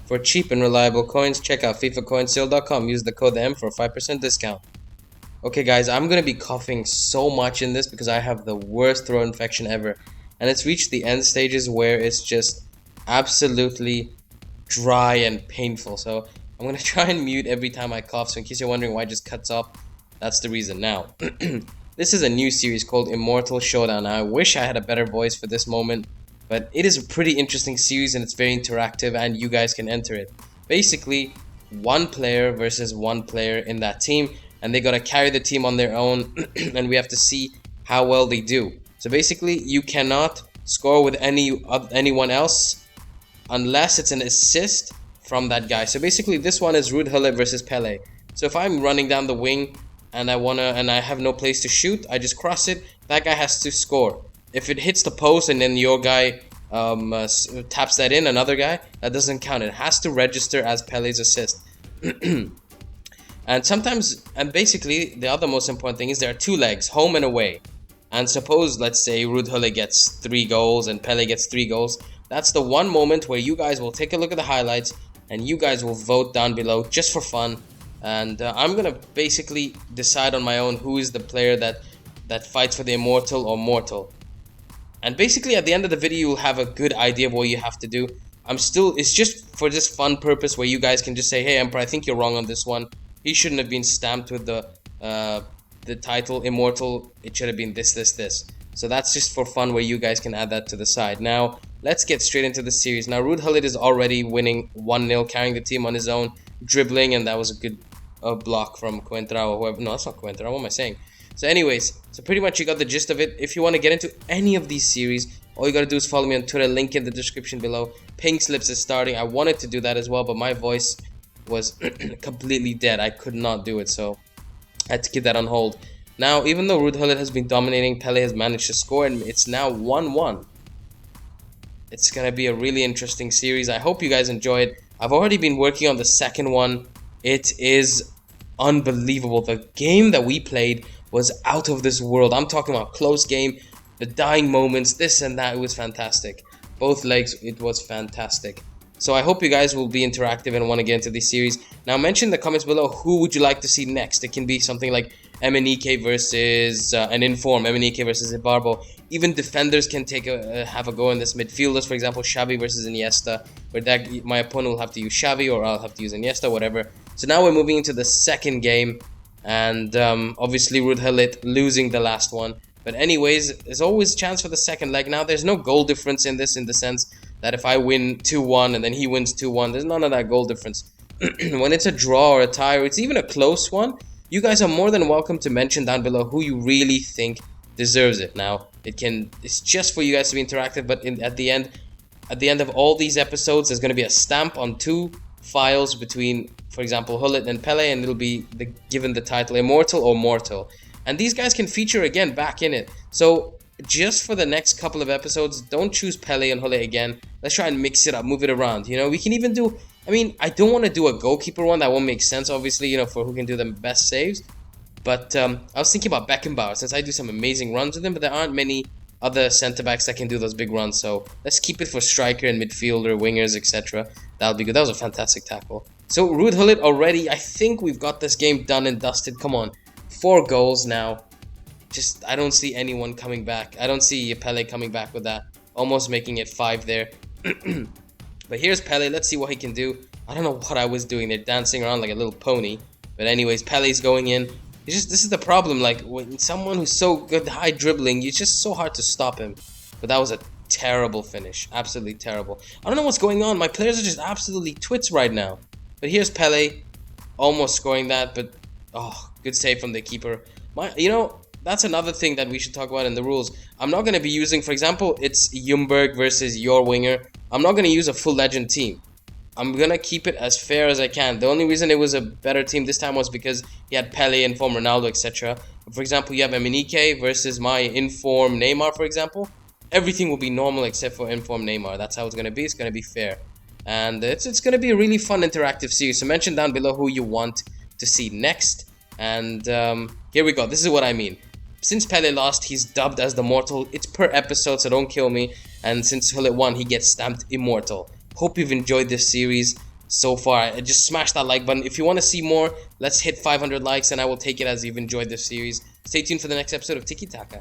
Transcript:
For cheap and reliable coins, check out FIFACoinsale.com. Use the code M for a 5% discount. Okay guys, I'm gonna be coughing so much in this because I have the worst throat infection ever. And it's reached the end stages where it's just absolutely dry and painful. So I'm gonna try and mute every time I cough. So in case you're wondering why it just cuts off, that's the reason. Now, this is a new series called Immortal Showdown. Now, I wish I had a better voice for this moment, but it is a pretty interesting series and it's very interactive and you guys can enter it. Basically, one player versus one player in that team, and they gotta carry the team on their own and we have to see how well they do. So basically, you cannot score with anyone else unless it's an assist from that guy. So basically, this one is Ruud versus Pele. So if I'm running down the wing and I have no place to shoot, I just cross it. That guy has to score. If it hits the post and then your guy taps that in, another guy, that doesn't count. It has to register as Pele's assist. And basically, the other most important thing is there are two legs, home and away. And suppose, let's say, Ruud gets 3 goals and Pele gets 3 goals. That's the one moment where you guys will take a look at the highlights and you guys will vote down below just for fun. And I'm going to basically decide on my own who is the player that fights for the Immortal or Mortal. And basically, at the end of the video, you'll have a good idea of what you have to do. It's just for this fun purpose where you guys can just say, hey, Emperor, I think you're wrong on this one. He shouldn't have been stamped with the title Immortal. It should have been this. So that's just for fun where you guys can add that to the side. Now, let's get straight into the series. Now, Ruud is already winning 1-0, carrying the team on his own, dribbling, and that was a good block from Coentrao or whoever. No, that's not Coentrao. What am I saying? So anyways, so pretty much you got the gist of it. If you want to get into any of these series, all you got to do is follow me on Twitter. Link in the description below. Pink Slips is starting. I wanted to do that as well, but my voice was completely dead. I could not do it, so I had to keep that on hold. Now, even though Ruud has been dominating, Pele has managed to score, and it's now 1-1. It's going to be a really interesting series. I hope you guys enjoy it. I've already been working on the second one. It is unbelievable. The game that we played was out of this world. I'm talking about close game, the dying moments, this and that. It was fantastic. Both legs, it was fantastic. So I hope you guys will be interactive and want to get into this series. Now mention in the comments below who would you like to see next. It can be something like MNEK versus an Inform, MNEK versus Ibarbo. Even defenders can have a go in this. Midfielders, for example, Xavi versus Iniesta, where my opponent will have to use Xavi or I'll have to use Iniesta, whatever. So now we're moving into the second game, and obviously Ruud losing the last one. But anyways, there's always a chance for the second leg. Now, there's no goal difference in this, in the sense that if I win 2-1 and then he wins 2-1, there's none of that goal difference. When it's a draw or a tie, or it's even a close one, you guys are more than welcome to mention down below who you really think deserves it. Now, it's just for you guys to be interactive, but at the end of all these episodes, there's going to be a stamp on 2 files between, for example, Gullit and Pele, and it'll be given the title Immortal or Mortal. And these guys can feature again back in it. So just for the next couple of episodes, don't choose Pele and Gullit again. Let's try and mix it up, move it around. You know, we can even do, I mean, I don't want to do a goalkeeper one. That won't make sense, obviously, you know, for who can do the best saves. But I was thinking about Beckenbauer, since I do some amazing runs with him, but there aren't many other centre-backs that can do those big runs. So let's keep it for striker and midfielder, wingers, etc. That'll be good. That was a fantastic tackle. So Ruud already, I think we've got this game done and dusted. Come on. 4 goals now. I don't see anyone coming back. I don't see Pele coming back with that. Almost making it 5 there. But here's Pele. Let's see what he can do. I don't know what I was doing there, dancing around like a little pony. But anyways, Pele's going in. This is the problem. Like, when someone who's so good high dribbling, it's just so hard to stop him. But that was a terrible finish. Absolutely terrible. I don't know what's going on. My players are just absolutely twits right now. But here's Pele. Almost scoring that, but oh, good save from the keeper. You know, that's another thing that we should talk about in the rules. I'm not going to be using, for example, it's Ljungberg versus your winger. I'm not going to use a full legend team. I'm going to keep it as fair as I can. The only reason it was a better team this time was because he had Pele, Inform Ronaldo, etc. For example, you have MNEK versus my Inform Neymar, for example. Everything will be normal except for Inform Neymar. That's how it's going to be. It's going to be fair. And it's going to be a really fun interactive series. So mention down below who you want to see next. And here we go. This is what I mean. Since Pele lost, he's dubbed as the Mortal. It's per episode, so don't kill me. And since Gullit won, he gets stamped Immortal. Hope you've enjoyed this series. so far. Just smash that like button. If you want to see more, let's hit 500 likes, and I will take it as you've enjoyed this series. Stay tuned for the next episode of Tiki Taka.